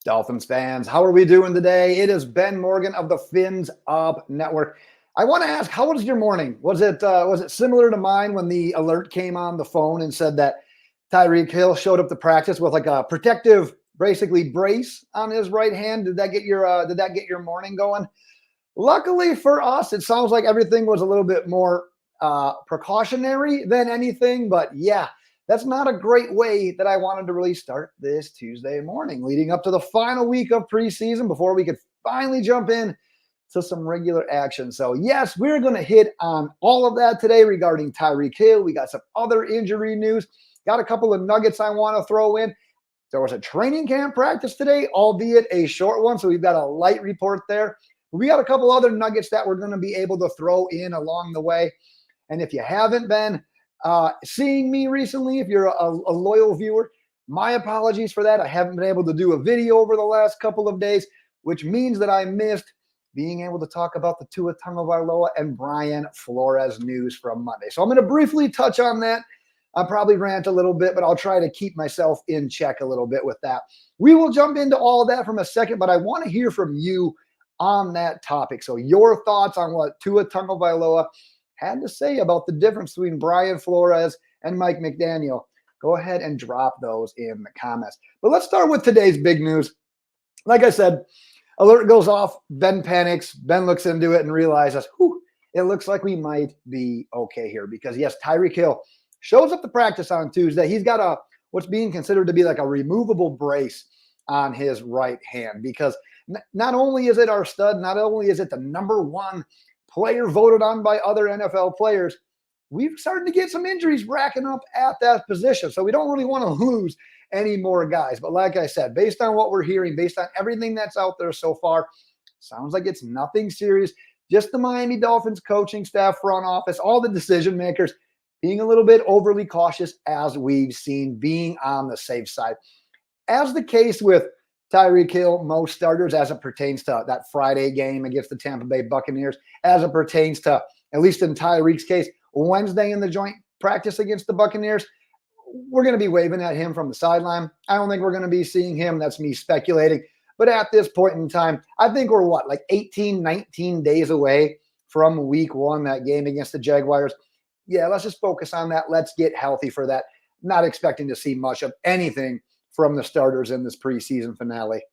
Dolphins fans, how are we doing today? It is Ben Morgan of the Fins Up Network. I want to ask, how was your morning? Was it similar to mine when the alert came on the phone and said that Tyreek Hill showed up to practice with like a protective, basically brace on his right hand? Did that get your morning going? Luckily for us, it sounds like everything was a little bit more precautionary than anything. But yeah, that's not a great way that I wanted to really start this Tuesday morning, leading up to the final week of preseason before we could finally jump in to some regular action. So yes, we're going to hit on all of that today regarding Tyreek Hill. We got some other injury news. Got a couple of nuggets I want to throw in. There was a training camp practice today, albeit a short one. So we've got a light report there. We got a couple other nuggets that we're going to be able to throw in along the way. And if you haven't been seeing me recently, if you're a loyal viewer, my apologies for that. I haven't been able to do a video over the last couple of days, which means that I missed being able to talk about the Tua Tagovailoa and Brian Flores news from Monday. So I'm going to briefly touch on that. I'll probably rant a little bit, but I'll try to keep myself in check a little bit with that. We will jump into all of that from a second, but I want to hear from you on that topic. So your thoughts on what Tua Tagovailoa had to say about the difference between Brian Flores and Mike McDaniel. Go ahead and drop those in the comments. But let's start with today's big news. Like I said, alert goes off. Ben panics. Ben looks into it and realizes, it looks like we might be okay here. Because yes, Tyreek Hill shows up to practice on Tuesday. He's got what's being considered to be like a removable brace on his right hand. Because not only is it our stud, not only is it the number one player voted on by other NFL players, we've started to get some injuries racking up at that position. So we don't really want to lose any more guys. But like I said, based on what we're hearing, based on everything that's out there so far, sounds like it's nothing serious. Just the Miami Dolphins coaching staff, front office, all the decision makers being a little bit overly cautious, as we've seen, being on the safe side. As the case with Tyreek Hill, most starters, as it pertains to that Friday game against the Tampa Bay Buccaneers, as it pertains to, at least in Tyreek's case, Wednesday in the joint practice against the Buccaneers, we're going to be waving at him from the sideline. I don't think we're going to be seeing him. That's me speculating. But at this point in time, I think we're like 18, 19 days away from week one, that game against the Jaguars. Yeah, let's just focus on that. Let's get healthy for that. Not expecting to see much of anything from the starters in this preseason finale.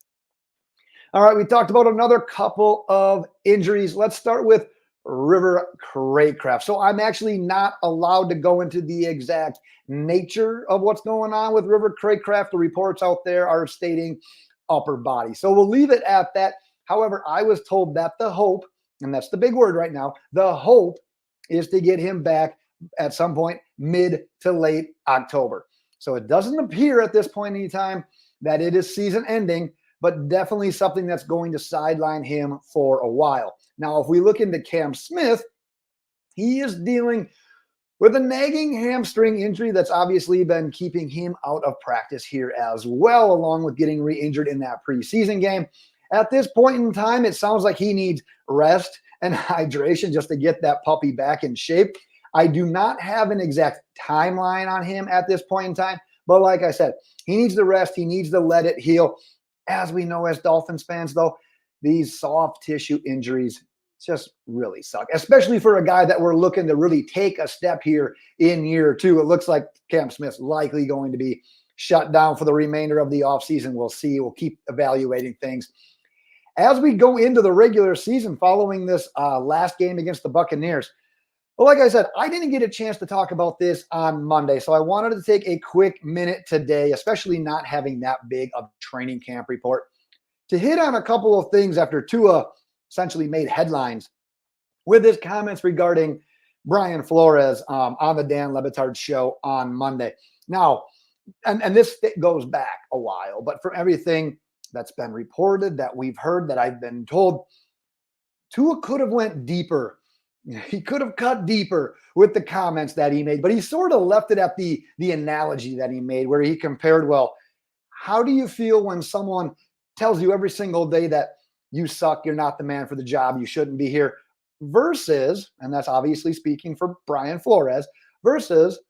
All right, we talked about another couple of injuries. Let's start with River Cracraft. So I'm actually not allowed to go into the exact nature of what's going on with River Cracraft. The reports out there are stating upper body. So we'll leave it at that. However, I was told that the hope, and that's the big word right now, the hope is to get him back at some point mid to late October. So it doesn't appear at this point in time that it is season ending, but definitely something that's going to sideline him for a while. Now, if we look into Cam Smith, he is dealing with a nagging hamstring injury that's obviously been keeping him out of practice here as well, along with getting re-injured in that preseason game. At this point in time, it sounds like he needs rest and hydration just to get that puppy back in shape. I do not have an exact timeline on him at this point in time, but like I said, he needs to rest. He needs to let it heal. As we know as Dolphins fans, though, these soft tissue injuries just really suck, especially for a guy that we're looking to really take a step here in year two. It looks like Cam Smith's likely going to be shut down for the remainder of the offseason. We'll see. We'll keep evaluating things. As we go into the regular season following this last game against the Buccaneers, well, like I said, I didn't get a chance to talk about this on Monday, so I wanted to take a quick minute today, especially not having that big of a training camp report, to hit on a couple of things after Tua essentially made headlines with his comments regarding Brian Flores on the Dan Le Batard show on Monday. Now, and this goes back a while, but from everything that's been reported, that we've heard, that I've been told, Tua could have went deeper. He could have cut deeper with the comments that he made, but he sort of left it at the analogy that he made, where he compared, well, how do you feel when someone tells you every single day that you suck, you're not the man for the job, you shouldn't be here, versus, and that's obviously speaking for Brian Flores, versus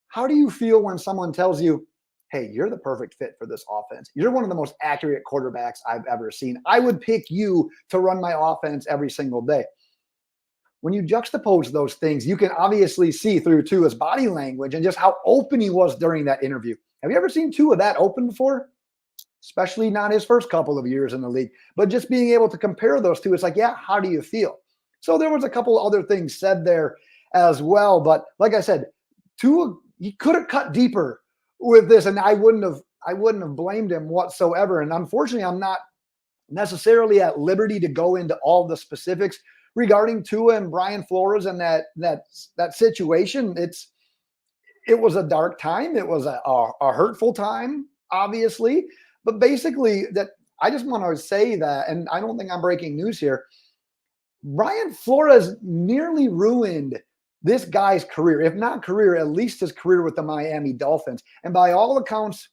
how do you feel when someone tells you, hey, you're the perfect fit for this offense. You're one of the most accurate quarterbacks I've ever seen. I would pick you to run my offense every single day. When you juxtapose those things, you can obviously see through Tua's body language and just how open he was during that interview. Have you ever seen Tua that open before? Especially not his first couple of years in the league, but just being able to compare those two, it's like, yeah, how do you feel? So there was a couple other things said there as well. But like I said, Tua, he could have cut deeper with this, and I wouldn't have blamed him whatsoever. And unfortunately, I'm not necessarily at liberty to go into all the specifics regarding Tua and Brian Flores and that situation. It was a dark time. It was a hurtful time, obviously. But basically, that I just want to say that, and I don't think I'm breaking news here, Brian Flores nearly ruined this guy's career, if not career, at least his career with the Miami Dolphins. And by all accounts,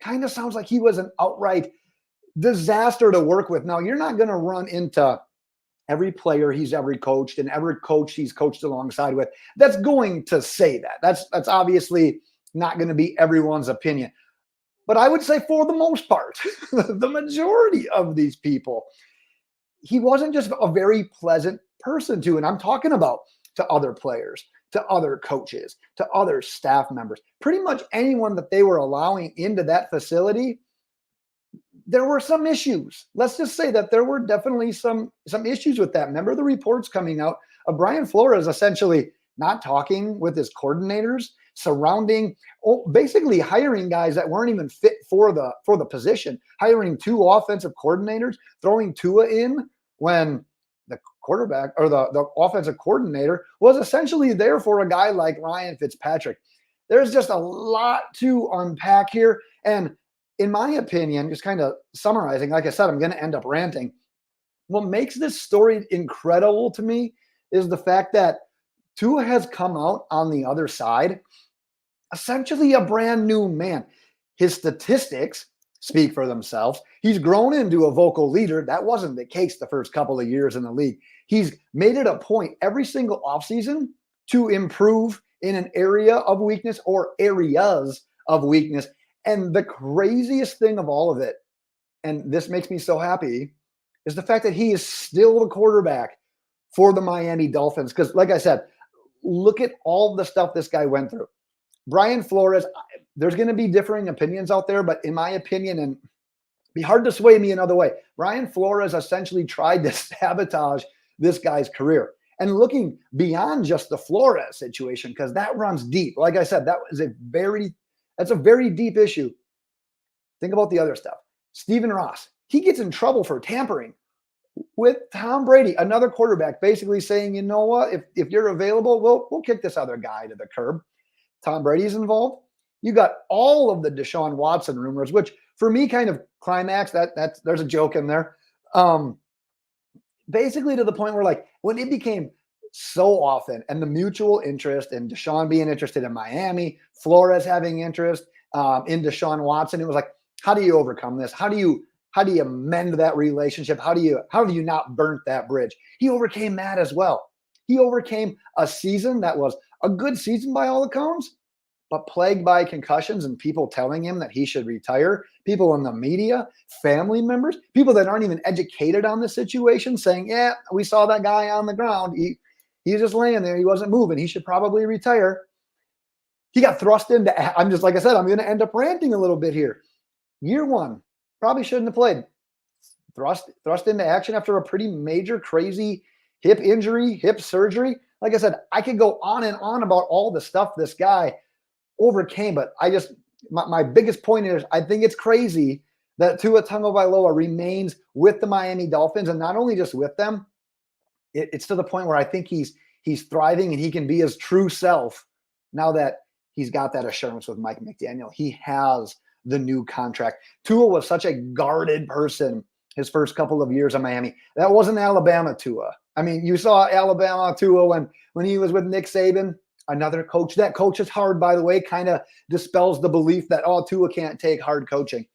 kind of sounds like he was an outright disaster to work with. Now, you're not going to run into every player he's ever coached and every coach he's coached alongside with that's going to say that. That's obviously not going to be everyone's opinion. But I would say for the most part, the majority of these people, he wasn't just a very pleasant person to, and I'm talking about to other players, to other coaches, to other staff members, pretty much anyone that they were allowing into that facility. There were some issues. Let's just say that there were definitely some issues with that. Remember the reports coming out of Brian Flores essentially not talking with his coordinators, basically hiring guys that weren't even fit for the position, hiring two offensive coordinators, throwing Tua in when the quarterback or the offensive coordinator was essentially there for a guy like Ryan Fitzpatrick. There's just a lot to unpack here. And in my opinion, just kind of summarizing, like I said, I'm going to end up ranting. What makes this story incredible to me is the fact that Tua has come out on the other side, essentially a brand new man. His statistics speak for themselves. He's grown into a vocal leader. That wasn't the case the first couple of years in the league. He's made it a point every single offseason to improve in an area of weakness or areas of weakness. And the craziest thing of all of it, and this makes me so happy, is the fact that he is still the quarterback for the Miami Dolphins. Because like I said, look at all the stuff this guy went through. Brian Flores, there's going to be differing opinions out there, but in my opinion, and be hard to sway me another way, Brian Flores essentially tried to sabotage this guy's career. And looking beyond just the Flores situation, because that runs deep. Like I said, that's a very deep issue. Think about the other stuff. Stephen Ross, he gets in trouble for tampering with Tom Brady, another quarterback, basically saying, you know what, if you're available, we'll kick this other guy to the curb. Tom Brady's involved. You got all of the Deshaun Watson rumors, which for me kind of climax, there's a joke in there. Basically to the point where like when it became so often and the mutual interest in Deshaun being interested in Miami, Flores having interest in Deshaun Watson, it was like, how do you overcome this? How do you mend that relationship? How do you not burn that bridge? He overcame that as well. He overcame a season that was a good season by all accounts, but plagued by concussions and people telling him that he should retire, people in the media, family members, people that aren't even educated on the situation saying, yeah, we saw that guy on the ground. He's just laying there. He wasn't moving. He should probably retire. He got thrust into, I'm just, like I said, I'm going to end up ranting a little bit here. Year one, probably shouldn't have played. Thrust into action after a pretty major, crazy hip injury, hip surgery. Like I said, I could go on and on about all the stuff this guy overcame, but my biggest point is I think it's crazy that Tua Tagovailoa remains with the Miami Dolphins, and not only just with them, it's to the point where I think he's thriving and he can be his true self now that he's got that assurance with Mike McDaniel. He has the new contract. Tua was such a guarded person his first couple of years in Miami. That wasn't Alabama Tua. I mean, you saw Alabama Tua when he was with Nick Saban, another coach. That coaches hard, by the way, kind of dispels the belief that, oh, Tua can't take hard coaching.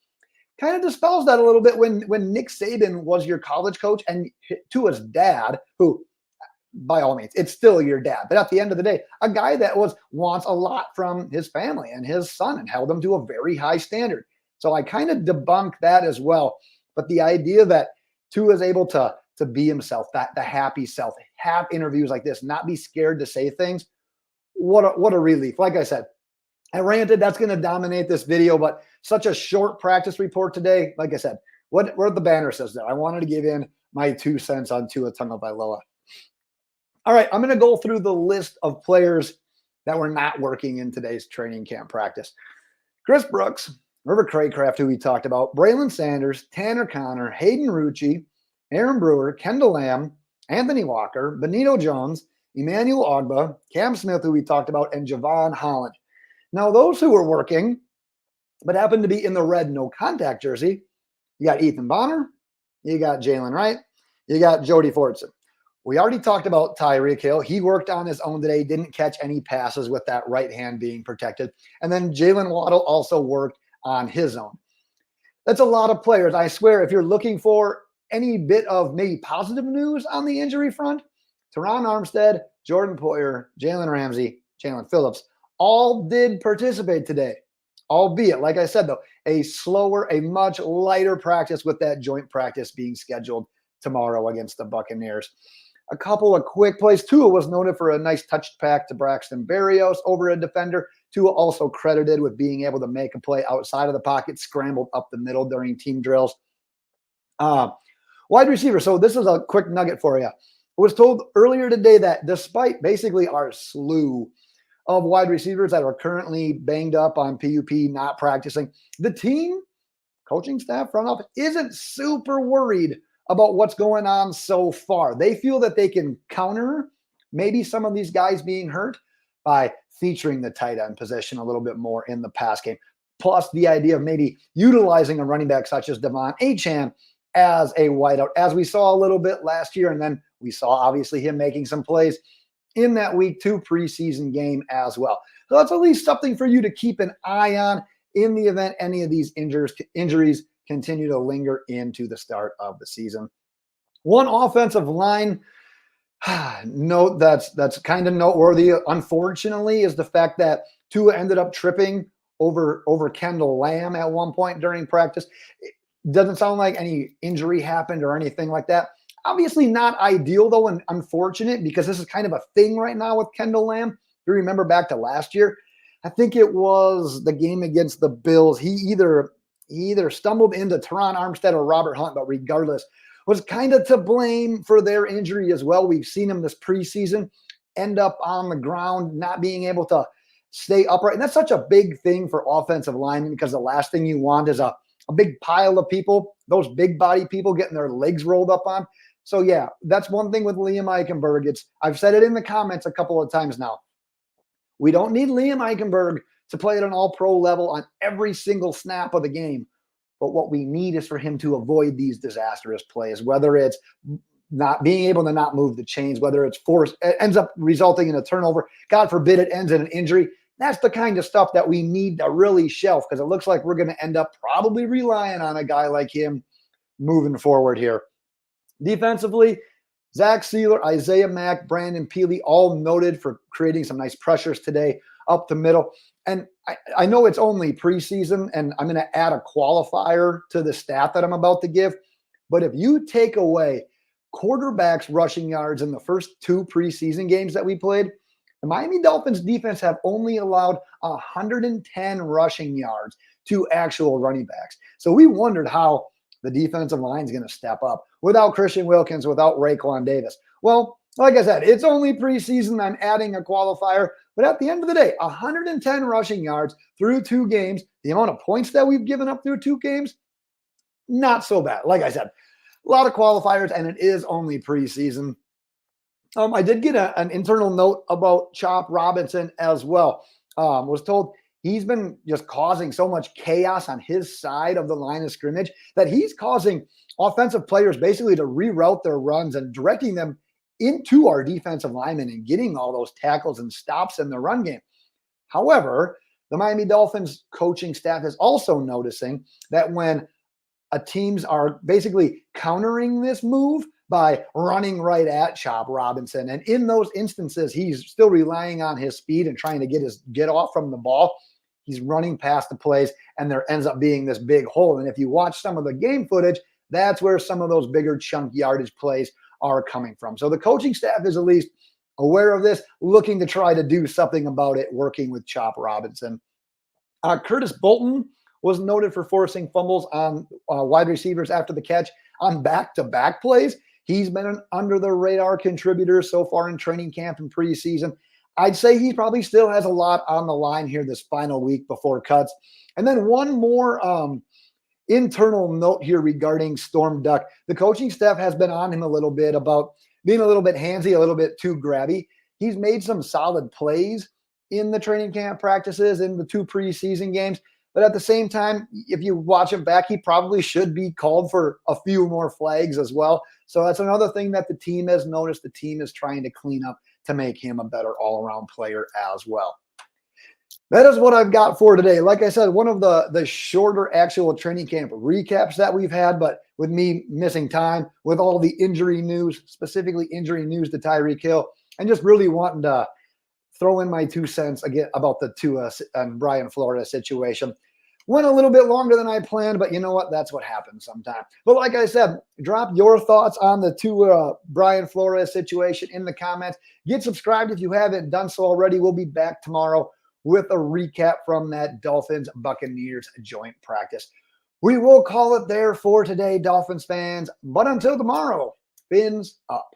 Kind of dispels that a little bit when Nick Saban was your college coach and Tua's dad, who by all means, it's still your dad. But at the end of the day, a guy that wants a lot from his family and his son and held him to a very high standard. So I kind of debunk that as well. But the idea that Tua is able to be himself, that the happy self, have interviews like this, not be scared to say things, what a relief. Like I said, I ranted, that's going to dominate this video, but such a short practice report today. Like I said, what the banner says there. I wanted to give in my 2 cents on Tua Tagovailoa. All right, I'm going to go through the list of players that were not working in today's training camp practice. Chris Brooks, River Cracraft, who we talked about, Braylon Sanders, Tanner Connor, Hayden Rucci, Aaron Brewer, Kendall Lamb, Anthony Walker, Benito Jones, Emmanuel Ogba, Cam Smith, who we talked about, and Javon Holland. Now, those who were working but happened to be in the red no contact jersey, you got Ethan Bonner, you got Jalen Wright, you got Jody Fortson. We already talked about Tyreek Hill. He worked on his own today, didn't catch any passes with that right hand being protected. And then Jaylen Waddle also worked on his own. That's a lot of players. I swear, if you're looking for any bit of maybe positive news on the injury front, Terron Armstead, Jordan Poyer, Jalen Ramsey, Jalen Phillips all did participate today. Albeit, like I said, though, a slower, a much lighter practice with that joint practice being scheduled tomorrow against the Buccaneers. A couple of quick plays. Tua was noted for a nice touch pack to Braxton Berrios over a defender. Tua also credited with being able to make a play outside of the pocket, scrambled up the middle during team drills. Wide receiver. So this is a quick nugget for you. I was told earlier today that despite basically our slew of wide receivers that are currently banged up on PUP, not practicing, the team, coaching staff, front office, isn't super worried about what's going on so far. They feel that they can counter maybe some of these guys being hurt by featuring the tight end position a little bit more in the pass game. Plus the idea of maybe utilizing a running back such as Devon Achane as a wideout, as we saw a little bit last year. And then we saw obviously him making some plays in that week 2 preseason game as well. So that's at least something for you to keep an eye on in the event any of these injuries continue to linger into the start of the season. One offensive line note that's kind of noteworthy, unfortunately, is the fact that Tua ended up tripping over Kendall Lamb at one point during practice. It doesn't sound like any injury happened or anything like that. Obviously not ideal, though, and unfortunate, because this is kind of a thing right now with Kendall Lamb. If you remember back to last year, I think it was the game against the Bills. He either stumbled into Terron Armstead or Robert Hunt, but regardless, was kind of to blame for their injury as well. We've seen him this preseason end up on the ground, not being able to stay upright. And that's such a big thing for offensive linemen, because the last thing you want is a big pile of people, those big body people getting their legs rolled up on. So yeah, that's one thing with Liam Eichenberg. I've said it in the comments a couple of times now. We don't need Liam Eichenberg to play at an all-pro level on every single snap of the game. But what we need is for him to avoid these disastrous plays, whether it's not being able to not move the chains, whether it's forced, it ends up resulting in a turnover. God forbid it ends in an injury. That's the kind of stuff that we need to really shelf, because it looks like we're going to end up probably relying on a guy like him moving forward here. Defensively, Zach Sealer, Isaiah Mack, Brandon Peely, all noted for creating some nice pressures today up the middle. And I know it's only preseason, and I'm going to add a qualifier to the stat that I'm about to give. But if you take away quarterbacks' rushing yards in the first 2 preseason games that we played, the Miami Dolphins defense have only allowed 110 rushing yards to actual running backs. So we wondered how the defensive line is going to step up without Christian Wilkins, without Raekwon Davis. Well, like I said, it's only preseason. I'm adding a qualifier. But at the end of the day, 110 rushing yards through 2 games, the amount of points that we've given up through 2 games, not so bad. Like I said, a lot of qualifiers, and it is only preseason. I did get an internal note about Chop Robinson as well. Was told he's been just causing so much chaos on his side of the line of scrimmage that he's causing offensive players basically to reroute their runs and directing them into our defensive linemen and getting all those tackles and stops in the run game. However, the Miami Dolphins coaching staff is also noticing that when teams are basically countering this move by running right at Chop Robinson. And in those instances, he's still relying on his speed and trying to get off from the ball. He's running past the plays, and there ends up being this big hole. And if you watch some of the game footage, that's where some of those bigger chunk yardage plays are coming from. So the coaching staff is at least aware of this, looking to try to do something about it, working with Chop Robinson. Curtis Bolton was noted for forcing fumbles on wide receivers after the catch on back-to-back plays. He's been an under-the-radar contributor so far in training camp and preseason. I'd say he probably still has a lot on the line here this final week before cuts. And then one more internal note here regarding Storm Duck. The coaching staff has been on him a little bit about being a little bit handsy, a little bit too grabby. He's made some solid plays in the training camp practices in the 2 preseason games. But at the same time, if you watch him back, he probably should be called for a few more flags as well. So that's another thing that the team has noticed. The team is trying to clean up to make him a better all-around player as well. That is what I've got for today. Like I said, one of the shorter actual training camp recaps that we've had, but with me missing time, with all the injury news, specifically injury news to Tyreek Hill, and just really wanting to throw in my 2 cents again about the Tua and Brian Flores situation. Went a little bit longer than I planned, but you know what? That's what happens sometimes. But like I said, drop your thoughts on the Tua Brian Flores situation in the comments. Get subscribed if you haven't done so already. We'll be back tomorrow with a recap from that Dolphins Buccaneers joint practice. We will call it there for today, Dolphins fans. But until tomorrow, fins up.